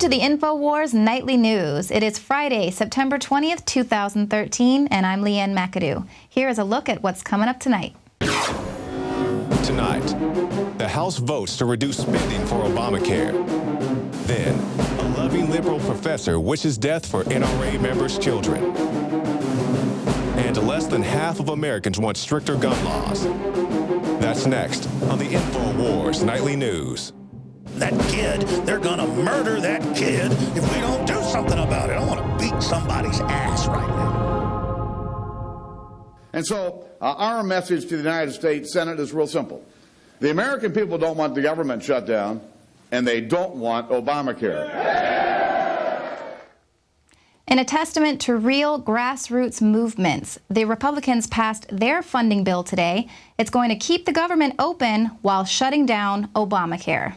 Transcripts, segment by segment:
to the Infowars Nightly News. It is Friday, September 20th, 2013, and I'm Leanne McAdoo. Here is a look at what's coming up tonight. Tonight, the House votes to reduce spending for Obamacare. Then, a loving liberal professor wishes death for NRA members' children. And less than half of Americans want stricter gun laws. That's next on the Infowars Nightly News. That kid, they're gonna murder that kid if we don't do something about it. I want to beat somebody's ass right now. And so our message to the United States Senate is real simple. The American people don't want the government shut down, and they don't want Obamacare. In a testament to real grassroots movements, the Republicans passed their funding bill today. It's going to keep the government open while shutting down Obamacare.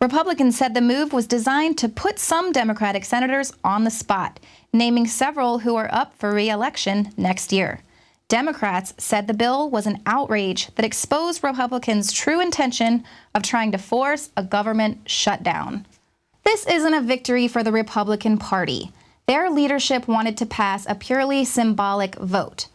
Republicans said the move was designed to put some Democratic senators on the spot, naming several who are up for re-election next year. Democrats said the bill was an outrage that exposed Republicans' true intention of trying to force a government shutdown. This isn't a victory for the Republican Party. Their leadership wanted to pass a purely symbolic vote.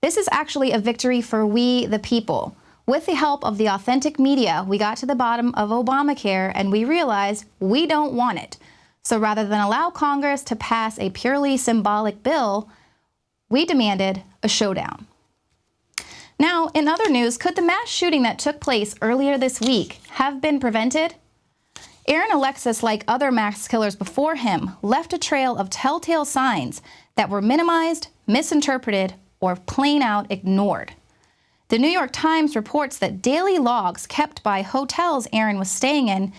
This is actually a victory for we, the people. With the help of the authentic media, we got to the bottom of Obamacare and we realized we don't want it. So rather than allow Congress to pass a purely symbolic bill, we demanded a showdown. Now, in other news, could the mass shooting that took place earlier this week have been prevented? Aaron Alexis, like other mass killers before him, left a trail of telltale signs that were minimized, misinterpreted, or plain out ignored. The New York Times reports that daily logs kept by hotels Aaron was staying in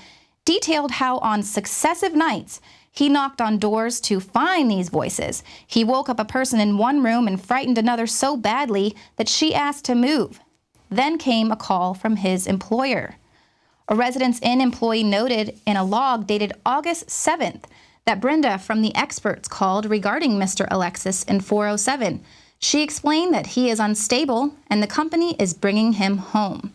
detailed how on successive nights he knocked on doors to find these voices. He woke up a person in one room and frightened another so badly that she asked to move. Then came a call from his employer. A Residence Inn employee noted in a log dated August 7th that Brenda from the experts called regarding Mr. Alexis in 407. She explained that he is unstable and the company is bringing him home.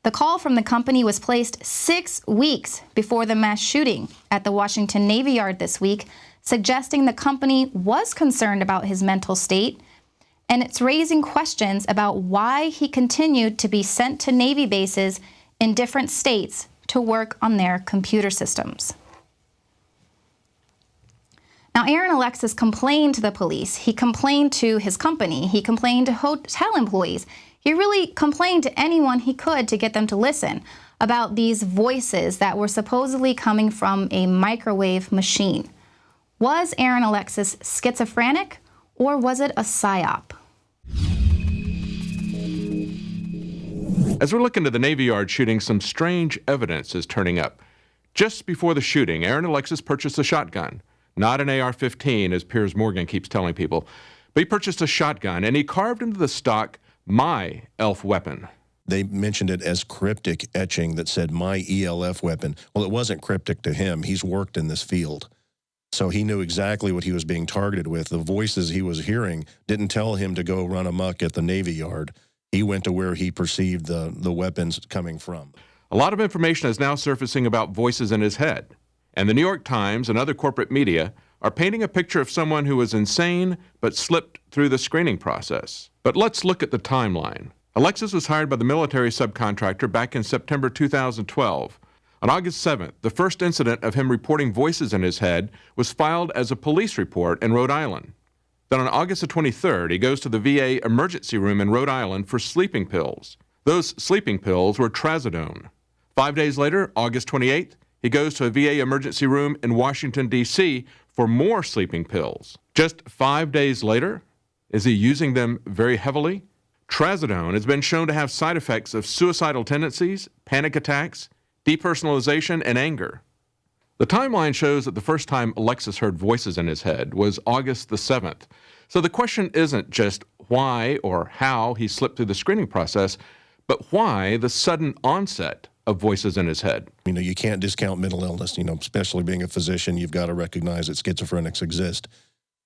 The call from the company was placed 6 weeks before the mass shooting at the Washington Navy Yard this week, suggesting the company was concerned about his mental state, and it's raising questions about why he continued to be sent to Navy bases in different states to work on their computer systems. Now, Aaron Alexis complained to the police. He complained to his company. He complained to hotel employees. He really complained to anyone he could to get them to listen about these voices that were supposedly coming from a microwave machine. Was Aaron Alexis schizophrenic, or was it a psyop? As we're looking to the Navy Yard shooting, some strange evidence is turning up. Just before the shooting, Aaron Alexis purchased a shotgun. Not an AR-15, as Piers Morgan keeps telling people, but he purchased a shotgun, and he carved into the stock, "My E.L.F. weapon." They mentioned it as cryptic etching that said, "My E.L.F. weapon." Well, it wasn't cryptic to him. He's worked in this field. So he knew exactly what he was being targeted with. The voices he was hearing didn't tell him to go run amok at the Navy Yard. He went to where he perceived the weapons coming from. A lot of information is now surfacing about voices in his head. And the New York Times and other corporate media are painting a picture of someone who was insane but slipped through the screening process. But let's look at the timeline. Alexis was hired by the military subcontractor back in September 2012. On August 7th, the first incident of him reporting voices in his head was filed as a police report in Rhode Island. Then on August the 23rd, he goes to the VA emergency room in Rhode Island for sleeping pills. Those sleeping pills were trazodone. 5 days later, August 28th, he goes to a VA emergency room in Washington, D.C. for more sleeping pills. Just 5 days later, is he using them very heavily? Trazodone has been shown to have side effects of suicidal tendencies, panic attacks, depersonalization, and anger. The timeline shows that the first time Alexis heard voices in his head was August the 7th. So the question isn't just why or how he slipped through the screening process, but why the sudden onset of voices in his head. You know, you can't discount mental illness, especially being a physician. You've got to recognize that schizophrenics exist.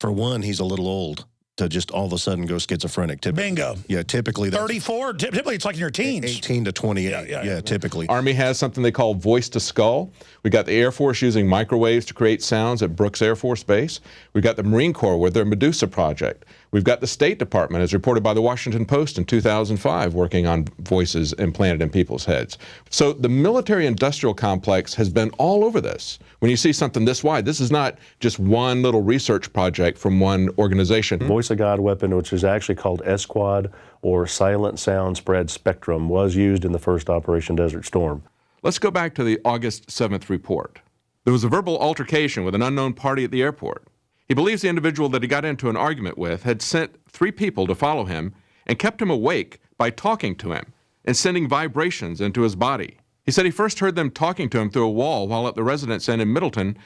For one, he's a little old. to just all of a sudden go schizophrenic. Bingo. Yeah, typically that's 34. Typically, it's like in your teens. 18 to 28. Yeah, typically. Army has something they call voice to skull. We got the Air Force using microwaves to create sounds at Brooks Air Force Base. We've got the Marine Corps with their Medusa project. We've got the State Department, as reported by the Washington Post in 2005, working on voices implanted in people's heads. So the military-industrial complex has been all over this. When you see something this wide, this is not just one little research project from one organization. Voice of God weapon, which is actually called SQUAD, or Silent Sound Spread Spectrum, was used in the first Operation Desert Storm. Let's go back to the August 7th report. There was a verbal altercation with an unknown party at the airport. He believes the individual that he got into an argument with had sent 3 people to follow him and kept him awake by talking to him and sending vibrations into his body. He said he first heard them talking to him through a wall while at the residence inn in Middleton,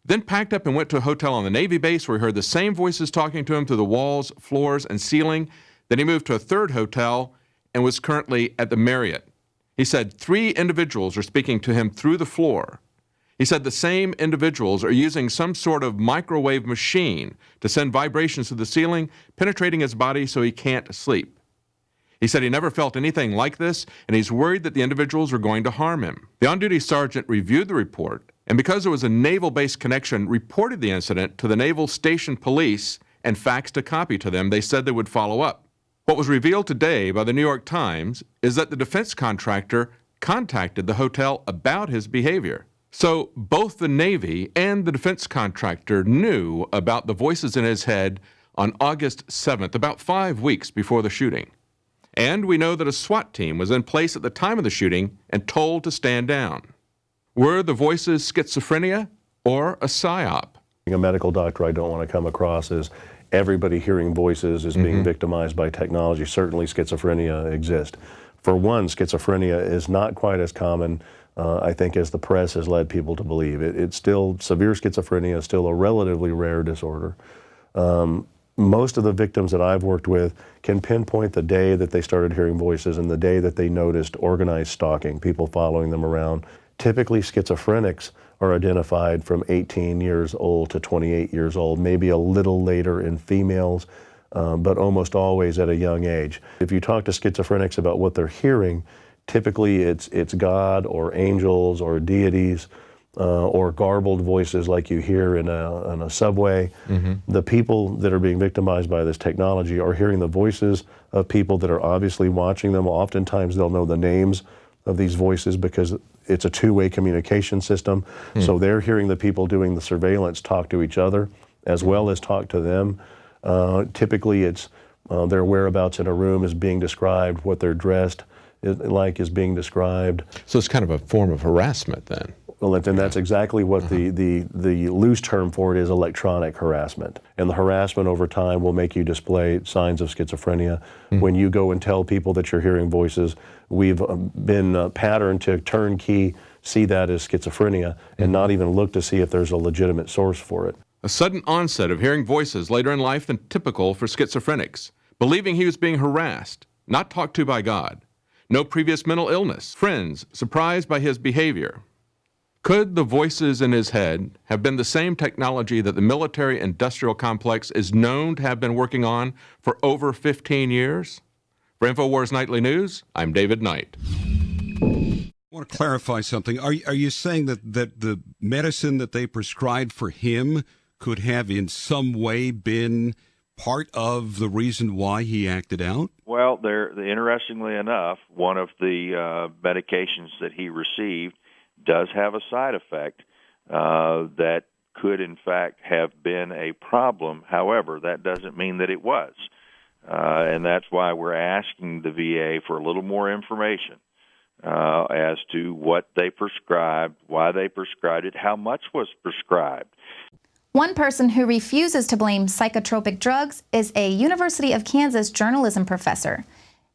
then packed up and went to a hotel on the Navy base where he heard the same voices talking to him through the walls, floors, and ceiling. Then he moved to a third hotel and was currently at the Marriott. He said 3 individuals are speaking to him through the floor. He said the same individuals are using some sort of microwave machine to send vibrations to the ceiling, penetrating his body so he can't sleep. He said he never felt anything like this, and he's worried that the individuals are going to harm him. The on-duty sergeant reviewed the report, and because there was a naval-based connection, reported the incident to the Naval Station Police and faxed a copy to them. They said they would follow up. What was revealed today by the New York Times is that the defense contractor contacted the hotel about his behavior. So both the Navy and the defense contractor knew about the voices in his head on August 7th, about 5 weeks before the shooting. And we know that a SWAT team was in place at the time of the shooting and told to stand down. Were the voices schizophrenia or a psyop? Being a medical doctor, I don't want to come across as everybody hearing voices is being victimized by technology. Certainly schizophrenia exists. For one, schizophrenia is not quite as common, I think, as the press has led people to believe. It's still, severe schizophrenia is still a relatively rare disorder. Most of the victims that I've worked with can pinpoint the day that they started hearing voices and the day that they noticed organized stalking, people following them around. Typically, schizophrenics are identified from 18 years old to 28 years old, maybe a little later in females, but almost always at a young age. If you talk to schizophrenics about what they're hearing, typically it's God or angels or deities, or garbled voices like you hear in a subway. The people that are being victimized by this technology are hearing the voices of people that are obviously watching them. Oftentimes they'll know the names of these voices because it's a two-way communication system. So they're hearing the people doing the surveillance talk to each other as well as talk to them. Typically it's their whereabouts in a room is being described, what they're dressed like is being described. So it's kind of a form of harassment then. Well, and that's exactly what the loose term for it is, electronic harassment. And the harassment over time will make you display signs of schizophrenia. When you go and tell people that you're hearing voices, we've been patterned to turnkey see that as schizophrenia and not even look to see if there's a legitimate source for it. A sudden onset of hearing voices later in life than typical for schizophrenics, believing he was being harassed, not talked to by God. No previous mental illness, friends surprised by his behavior. Could the voices in his head have been the same technology that the military-industrial complex is known to have been working on for over 15 years? For Infowars Nightly News, I'm David Knight. I want to clarify something. Are you saying that the medicine that they prescribed for him could have in some way been part of the reason why he acted out? Well, interestingly enough, one of the medications that he received does have a side effect that could, in fact, have been a problem. However, that doesn't mean that it was. And that's why we're asking the VA for a little more information as to what they prescribed, why they prescribed it, how much was prescribed. One person who refuses to blame psychotropic drugs is a University of Kansas journalism professor.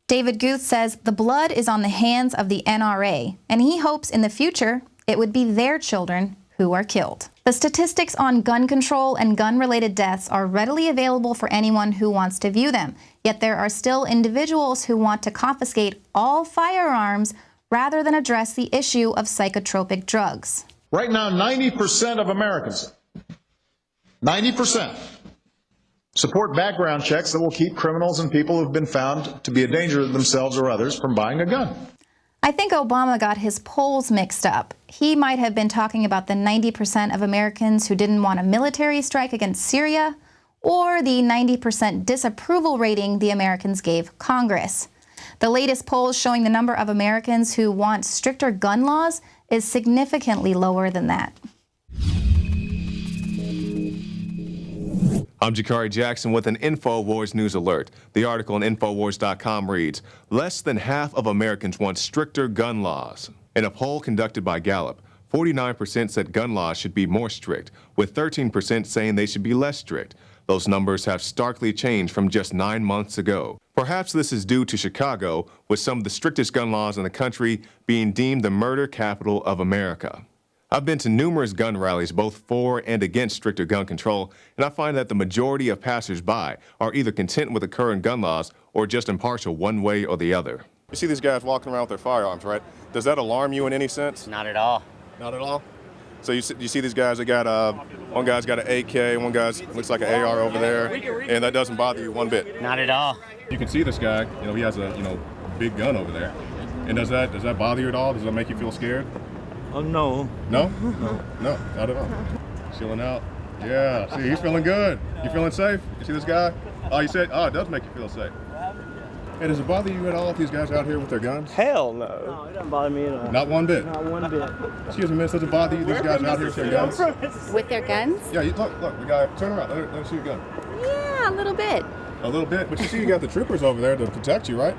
David Guth says the blood is on the hands of the NRA, and he hopes in the future it would be their children who are killed. The statistics on gun control and gun-related deaths are readily available for anyone who wants to view them, yet there are still individuals who want to confiscate all firearms rather than address the issue of psychotropic drugs. Right now, 90% of Americans, 90%, Support background checks that will keep criminals and people who've been found to be a danger to themselves or others from buying a gun. I think Obama got his polls mixed up. He might have been talking about the 90% of Americans who didn't want a military strike against Syria, or the 90% disapproval rating the Americans gave Congress. The latest polls showing the number of Americans who want stricter gun laws is significantly lower than that. I'm Jakari Jackson with an Infowars news alert. The article on Infowars.com reads, less than half of Americans want stricter gun laws. In a poll conducted by Gallup, 49% said gun laws should be more strict, with 13% saying they should be less strict. Those numbers have starkly changed from just 9 months ago. Perhaps this is due to Chicago, with some of the strictest gun laws in the country being deemed the murder capital of America. I've been to numerous gun rallies, both for and against stricter gun control, and I find that the majority of passersby are either content with the current gun laws or just impartial one way or the other. You see these guys walking around with their firearms, right? Does that alarm you in any sense? Not at all. Not at all? So you see these guys, they got, one guy's got an AK, one guy's looks like an AR over there, and that doesn't bother you one bit? Not at all. You can see this guy, he has a, big gun over there. And does that bother you at all? Does that make you feel scared? Oh, no. No? No, not at all. Chilling out. Yeah, see, he's feeling good. You feeling safe? You see this guy? Oh, you said, it does make you feel safe. Hey, does it bother you at all if these guys are out here with their guns? Hell no. No, it doesn't bother me at all. Not one bit? Not one bit. Excuse me, miss, does it bother you these guys are out here with their guns? With their guns? Yeah, look, the guy, turn around, let her see your gun. Yeah, a little bit. A little bit, but you see you got the troopers over there to protect you, right?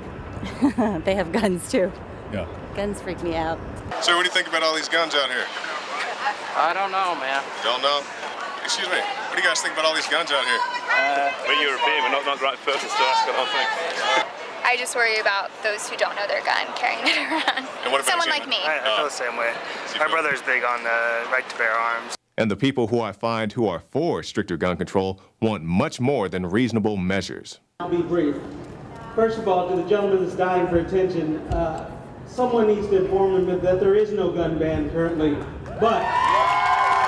They have guns too. Yeah. Guns freak me out. Sir, what do you think about all these guns out here? I don't know, man. You don't know? Excuse me, what do you guys think about all these guns out here? We're European, we're not the right person to ask, I don't think. I just worry about those who don't know their gun carrying it around. And what about someone you, like me? I feel the same way. My brother's big on the right to bear arms. And the people who I find who are for stricter gun control want much more than reasonable measures. I'll be brief. First of all, to the gentleman that's dying for attention, someone needs to inform him that there is no gun ban currently. But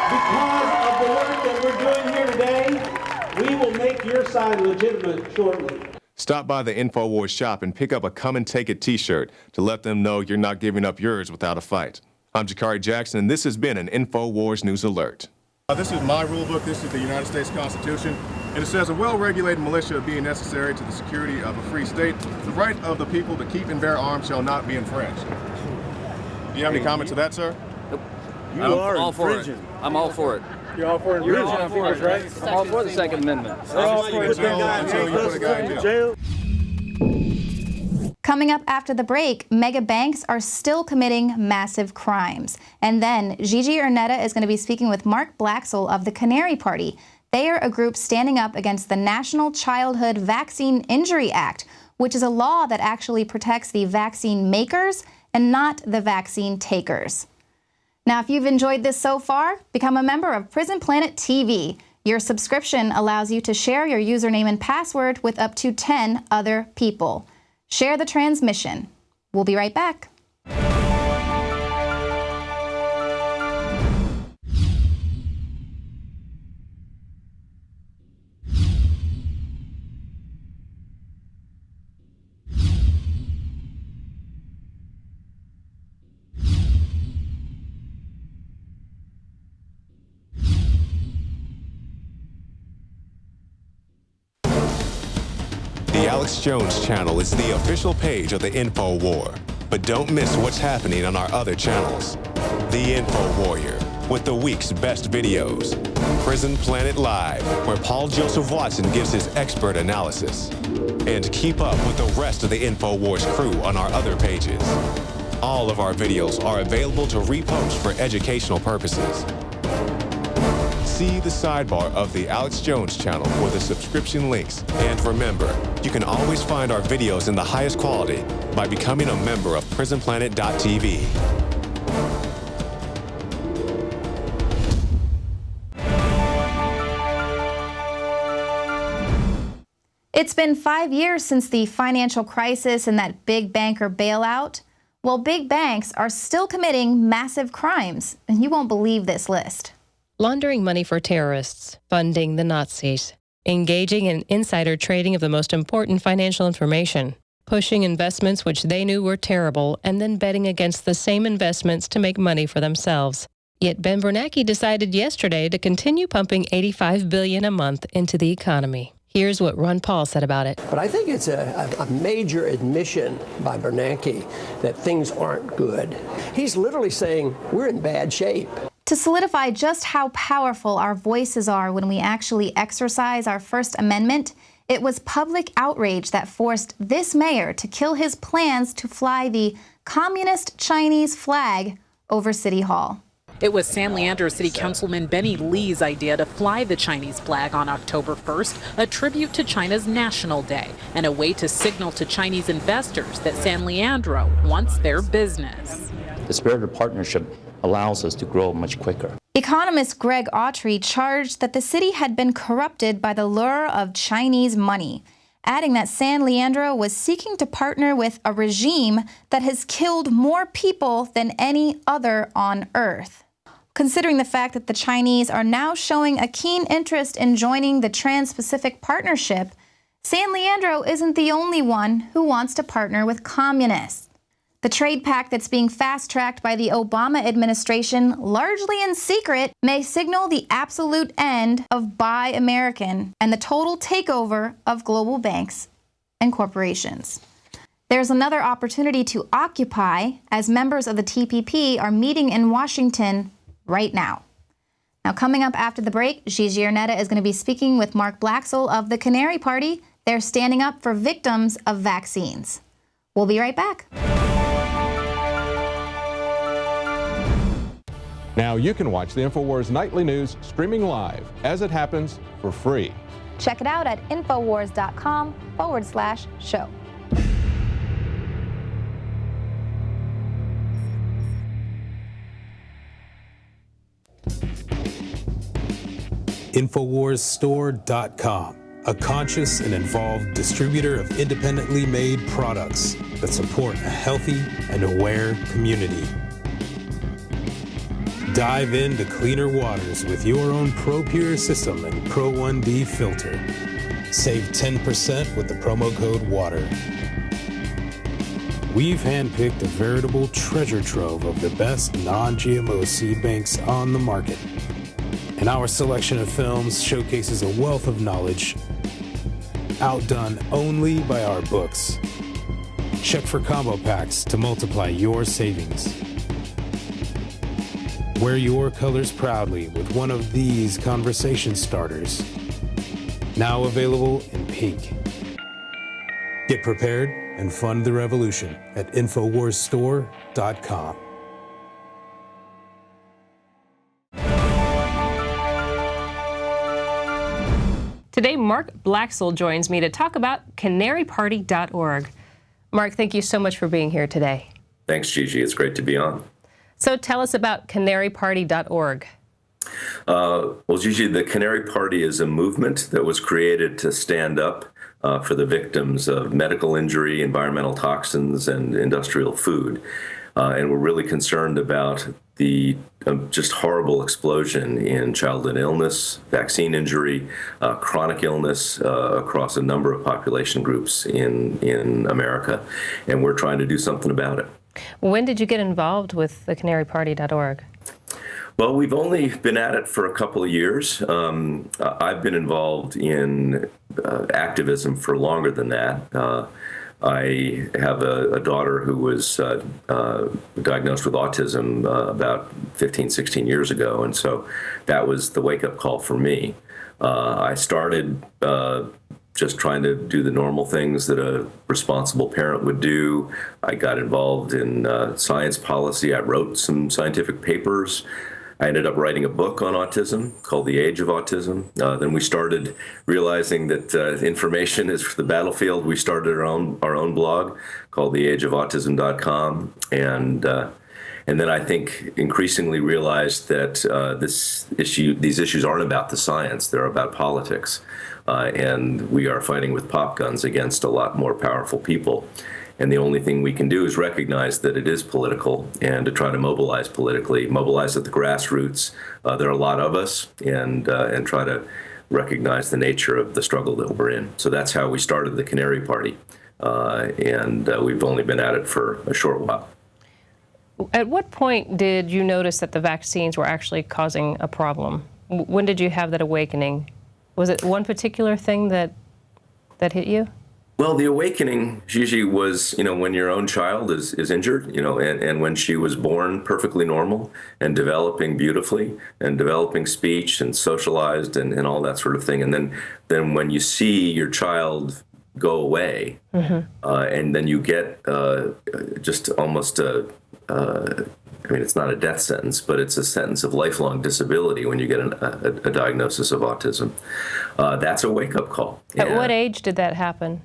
because of the work that we're doing here today, we will make your side legitimate shortly. Stop by the Infowars shop and pick up a Come and Take It t-shirt to let them know you're not giving up yours without a fight. I'm Jakari Jackson, and this has been an Infowars News Alert. This is my rule book. This is the United States Constitution. And it says a well-regulated militia being necessary to the security of a free state, the right of the people to keep and bear arms shall not be infringed. Do you have any comments to that, sir? Nope. You are all for it. I'm all for it. You're all for infringing on people's rights? I'm all for the Second Amendment. Until you put a guy in jail. Coming up after the break, mega banks are still committing massive crimes. And then Gigi Ernetta is going to be speaking with Mark Blaxill of the Canary Party. They are a group standing up against the National Childhood Vaccine Injury Act, which is a law that actually protects the vaccine makers and not the vaccine takers. Now, if you've enjoyed this so far, become a member of Prison Planet TV. Your subscription allows you to share your username and password with up to 10 other people. Share the transmission. We'll be right back. The Alex Jones channel is the official page of the InfoWar. But don't miss what's happening on our other channels. The Info Warrior, with the week's best videos. Prison Planet Live, where Paul Joseph Watson gives his expert analysis. And keep up with the rest of the InfoWars crew on our other pages. All of our videos are available to repost for educational purposes. See the sidebar of the Alex Jones channel for the subscription links. And remember, you can always find our videos in the highest quality by becoming a member of PrisonPlanet.tv. It's been 5 years since the financial crisis and that big banker bailout. Well, big banks are still committing massive crimes, and you won't believe this list. Laundering money for terrorists, funding the Nazis, engaging in insider trading of the most important financial information, pushing investments which they knew were terrible, and then betting against the same investments to make money for themselves. Yet Ben Bernanke decided yesterday to continue pumping $85 billion a month into the economy. Here's what Ron Paul said about it. But I think it's a major admission by Bernanke that things aren't good. He's literally saying we're in bad shape. To solidify just how powerful our voices are when we actually exercise our First Amendment, it was public outrage that forced this mayor to kill his plans to fly the communist Chinese flag over City Hall. It was San Leandro City Councilman Benny Lee's idea to fly the Chinese flag on October 1st, a tribute to China's National Day, and a way to signal to Chinese investors that San Leandro wants their business. The spirit of partnership allows us to grow much quicker. Economist Greg Autry charged that the city had been corrupted by the lure of Chinese money, adding that San Leandro was seeking to partner with a regime that has killed more people than any other on Earth. Considering the fact that the Chinese are now showing a keen interest in joining the Trans-Pacific Partnership, San Leandro isn't the only one who wants to partner with communists. The trade pact that's being fast-tracked by the Obama administration, largely in secret, may signal the absolute end of Buy American and the total takeover of global banks and corporations. There's another opportunity to occupy as members of the TPP are meeting in Washington right now. Now, coming up after the break, Gigi Ernetta is going to be speaking with Mark Blaxill of the Canary Party. They're standing up for victims of vaccines. We'll be right back. Now you can watch the Infowars Nightly News streaming live as it happens for free. Check it out at Infowars.com/show. Infowarsstore.com, a conscious and involved distributor of independently made products that support a healthy and aware community. Dive into cleaner waters with your own ProPure system and Pro 1D filter. Save 10% with the promo code WATER. We've handpicked a veritable treasure trove of the best non-GMO seed banks on the market. And our selection of films showcases a wealth of knowledge outdone only by our books. Check for combo packs to multiply your savings. Wear your colors proudly with one of these conversation starters. Now available in pink. Get prepared and fund the revolution at Infowarsstore.com. Today, Mark Blaxill joins me to talk about canaryparty.org. Mark, thank you so much for being here today. Thanks, Gigi. It's great to be on. So tell us about canaryparty.org. Well, Gigi, the Canary Party is a movement that was created to stand up for the victims of medical injury, environmental toxins, and industrial food. And we're really concerned about the just horrible explosion in childhood illness, vaccine injury, chronic illness across a number of population groups in America. And we're trying to do something about it. When did you get involved with the canaryparty.org? Well, we've only been at it for a couple of years. I've been involved in activism for longer than that. I have a daughter who was diagnosed with autism about 15, 16 years ago, and so that was the wake-up call for me. I started just trying to do the normal things that a responsible parent would do. I got involved in science policy. I wrote some scientific papers. I ended up writing a book on autism called The Age of Autism. Then we started realizing that information is the battlefield. We started our own blog called theageofautism.com. And then I think increasingly realized that these issues aren't about the science, they're about politics. And we are fighting with pop guns against a lot more powerful people. And the only thing we can do is recognize that it is political and to try to mobilize politically, mobilize at the grassroots. There are a lot of us, and try to recognize the nature of the struggle that we're in. So that's how we started the Canary Party. And we've only been at it for a short while. At what point did you notice that the vaccines were actually causing a problem? When did you have that awakening? Was it one particular thing that hit you? Well, the awakening, Gigi, was, when your own child is injured, and when she was born perfectly normal and developing beautifully and developing speech and socialized and all that sort of thing. And then when you see your child go away, and then you get just almost it's not a death sentence, but it's a sentence of lifelong disability when you get a diagnosis of autism. That's a wake-up call. At what age did that happen?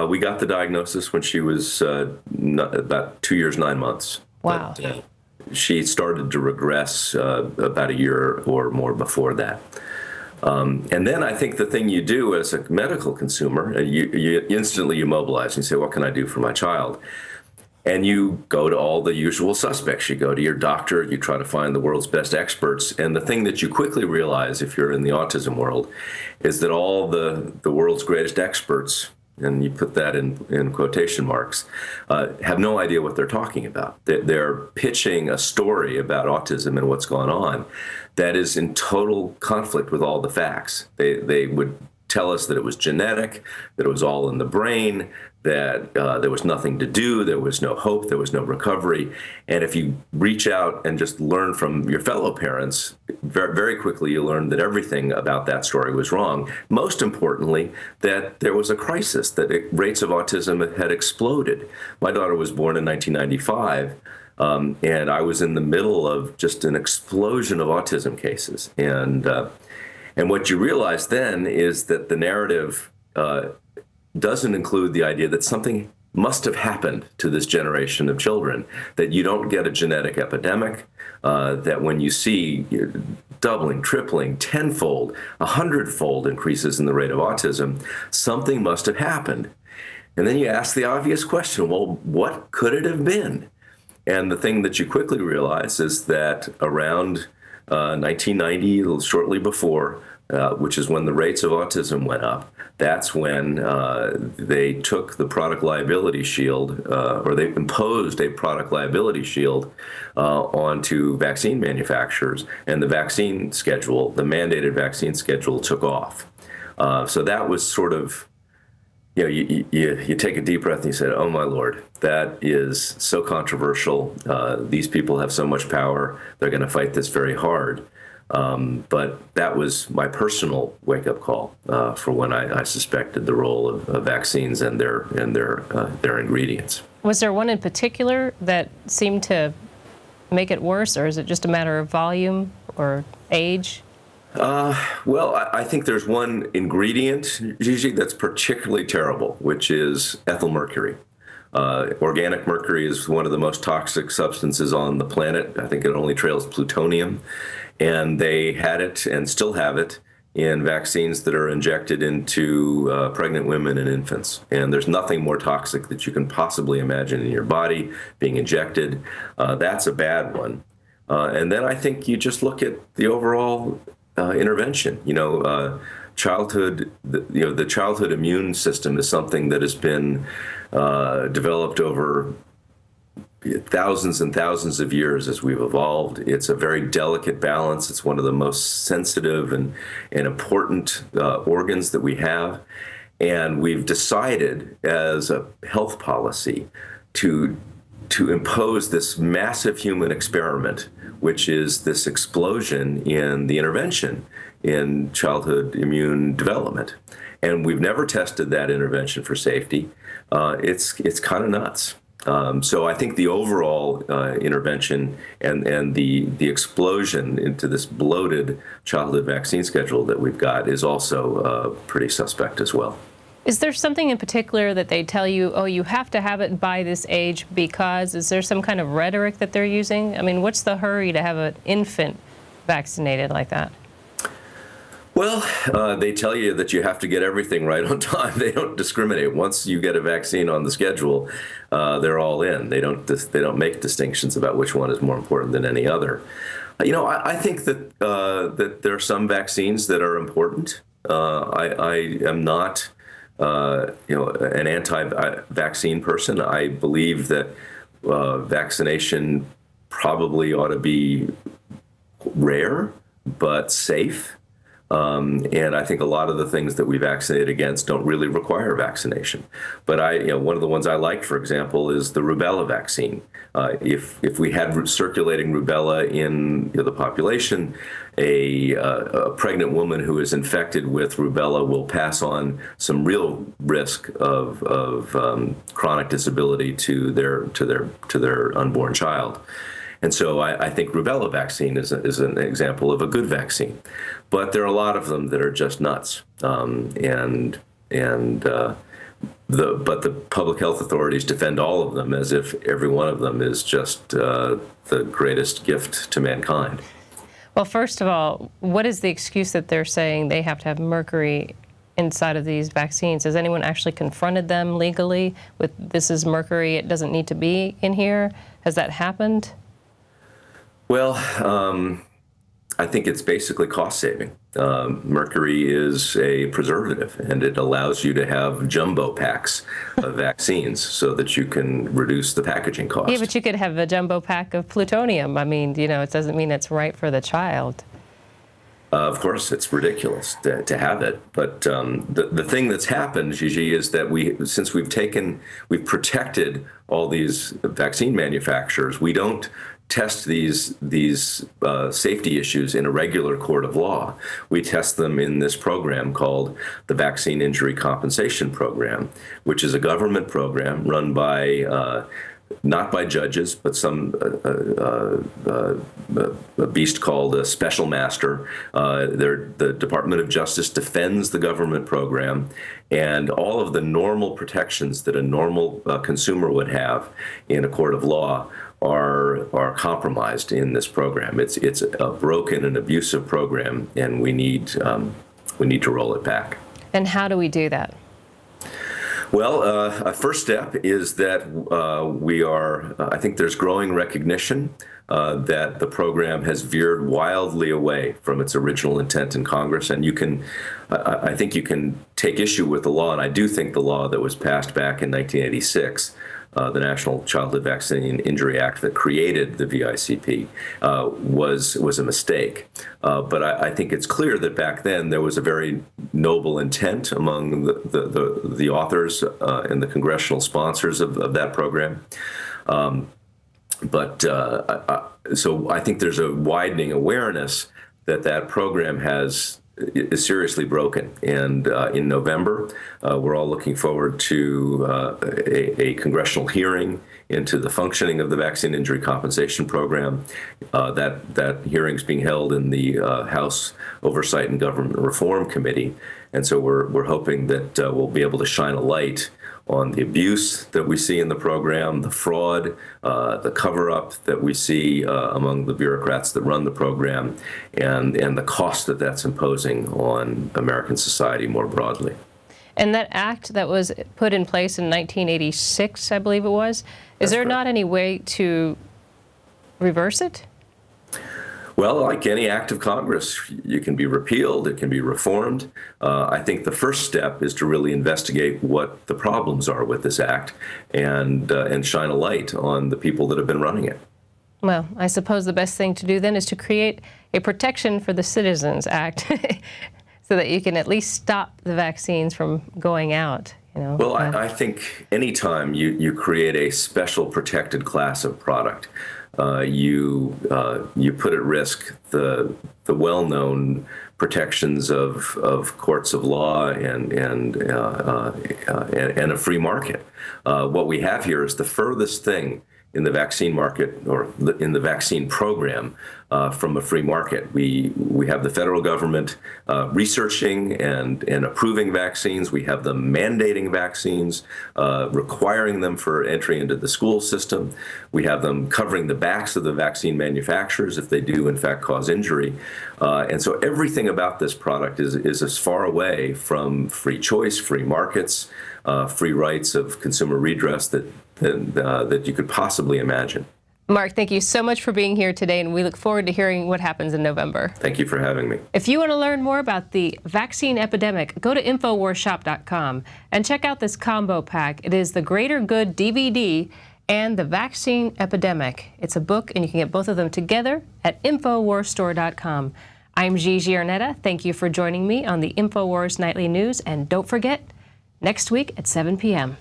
We got the diagnosis when she was about 2 years, 9 months. Wow. But, she started to regress about a year or more before that. And then I think the thing you do as a medical consumer, you instantly mobilize and you say, what can I do for my child? And you go to all the usual suspects. You go to your doctor, you try to find the world's best experts. And the thing that you quickly realize if you're in the autism world is that all the world's greatest experts, and you put that in quotation marks, have no idea what they're talking about. They're pitching a story about autism and what's going on that is in total conflict with all the facts. They would tell us that it was genetic, that it was all in the brain, that there was nothing to do, there was no hope, there was no recovery. And if you reach out and just learn from your fellow parents, very, very quickly you learn that everything about that story was wrong. Most importantly, that there was a crisis, that rates of autism had exploded. My daughter was born in 1995, and I was in the middle of just an explosion of autism cases. And what you realize then is that the narrative doesn't include the idea that something must have happened to this generation of children, that you don't get a genetic epidemic, that when you see doubling, tripling, tenfold, 100-fold increases in the rate of autism, something must have happened. And then you ask the obvious question, well, what could it have been? And the thing that you quickly realize is that around 1990, shortly before, which is when the rates of autism went up, that's when they took the product liability shield, or they imposed a product liability shield onto vaccine manufacturers, and the vaccine schedule, the mandated vaccine schedule, took off. So that was sort of, you take a deep breath and you say, oh my Lord, that is so controversial. These people have so much power. They're going to fight this very hard. But that was my personal wake-up call for when I suspected the role of vaccines and their ingredients. Was there one in particular that seemed to make it worse, or is it just a matter of volume or age? Well, I think there's one ingredient, Gigi, that's particularly terrible, which is ethyl mercury. Organic mercury is one of the most toxic substances on the planet. I think it only trails plutonium. And they had it and still have it in vaccines that are injected into pregnant women and infants. And there's nothing more toxic that you can possibly imagine in your body being injected. That's a bad one. And then I think you just look at the overall intervention. Childhood, the childhood immune system is something that has been developed over thousands and thousands of years as we've evolved. It's a very delicate balance. It's one of the most sensitive and important organs that we have. And we've decided as a health policy to impose this massive human experiment, which is this explosion in the intervention in childhood immune development. And we've never tested that intervention for safety. It's kind of nuts. So I think the overall intervention and the explosion into this bloated childhood vaccine schedule that we've got is also pretty suspect as well. Is there something in particular that they tell you, oh, you have to have it by this age because? Is there some kind of rhetoric that they're using? I mean, what's the hurry to have an infant vaccinated like that? Well, they tell you that you have to get everything right on time. They don't discriminate. Once you get a vaccine on the schedule, they're all in. They don't make distinctions about which one is more important than any other. I think that that there are some vaccines that are important. I am not, an anti-vaccine person. I believe that vaccination probably ought to be rare but safe. And I think a lot of the things that we vaccinate against don't really require vaccination. But one of the ones I like, for example, is the rubella vaccine. If we had circulating rubella in the population, a pregnant woman who is infected with rubella will pass on some real risk of chronic disability to their unborn child. And so I think rubella vaccine is an example of a good vaccine. But there are a lot of them that are just nuts. But the public health authorities defend all of them as if every one of them is just the greatest gift to mankind. Well, first of all, what is the excuse that they're saying they have to have mercury inside of these vaccines? Has anyone actually confronted them legally with this is mercury, it doesn't need to be in here? Has that happened? Well, I think it's basically cost saving. Mercury is a preservative, and it allows you to have jumbo packs of vaccines so that you can reduce the packaging cost. Yeah, but you could have a jumbo pack of plutonium. I mean, it doesn't mean it's right for the child. Of course, it's ridiculous to have it. But the thing that's happened, Gigi, is that since we've protected all these vaccine manufacturers, we don't test these safety issues in a regular court of law. We test them in this program called the Vaccine Injury Compensation Program, which is a government program run by not by judges, but a beast called a special master. The Department of Justice defends the government program, and all of the normal protections that a normal consumer would have in a court of law are compromised in this program. It's a broken and abusive program, and we need to roll it back. And how do we do that? Well, a first step is that I think there's growing recognition that the program has veered wildly away from its original intent in Congress. And I think you can take issue with the law, and I do think the law that was passed back in 1986, the National Childhood Vaccine Injury Act that created the VICP, was a mistake. But I think it's clear that back then there was a very noble intent among the authors and the congressional sponsors of that program. So I think there's a widening awareness that program is seriously broken. And in November, we're all looking forward to a congressional hearing into the functioning of the Vaccine Injury Compensation Program. That hearing's being held in the House Oversight and Government Reform Committee. And so we're hoping that we'll be able to shine a light on the abuse that we see in the program, the fraud, the cover-up that we see among the bureaucrats that run the program, and the cost that that's imposing on American society more broadly. And that act that was put in place in 1986, I believe it was, is there not any way to reverse it? Well, like any act of Congress, you can be repealed, it can be reformed. I think the first step is to really investigate what the problems are with this act and shine a light on the people that have been running it. Well, I suppose the best thing to do then is to create a Protection for the Citizens Act so that you can at least stop the vaccines from going out. Well, I think anytime you create a special protected class of product, you put at risk the well-known protections of courts of law and a free market. What we have here is the furthest thing in the vaccine market or in the vaccine program from a free market. We have the federal government researching and approving vaccines. We have them mandating vaccines, requiring them for entry into the school system. We have them covering the backs of the vaccine manufacturers if they do in fact cause injury. And so everything about this product is as far away from free choice, free markets, free rights of consumer redress that you could possibly imagine. Mark, thank you so much for being here today, and we look forward to hearing what happens in November. Thank you for having me. If you want to learn more about the vaccine epidemic, go to InfoWarsShop.com and check out this combo pack. It is the Greater Good DVD and the Vaccine Epidemic. It's a book, and you can get both of them together at InfoWarsStore.com. I'm Gigi Ernetta. Thank you for joining me on the Infowars Nightly News, and don't forget, next week at 7 p.m.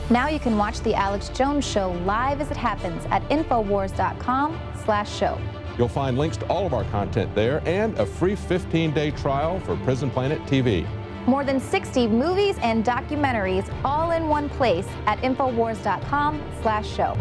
Now you can watch The Alex Jones Show live as it happens at Infowars.com/show. You'll find links to all of our content there and a free 15-day trial for Prison Planet TV. More than 60 movies and documentaries all in one place at Infowars.com/show.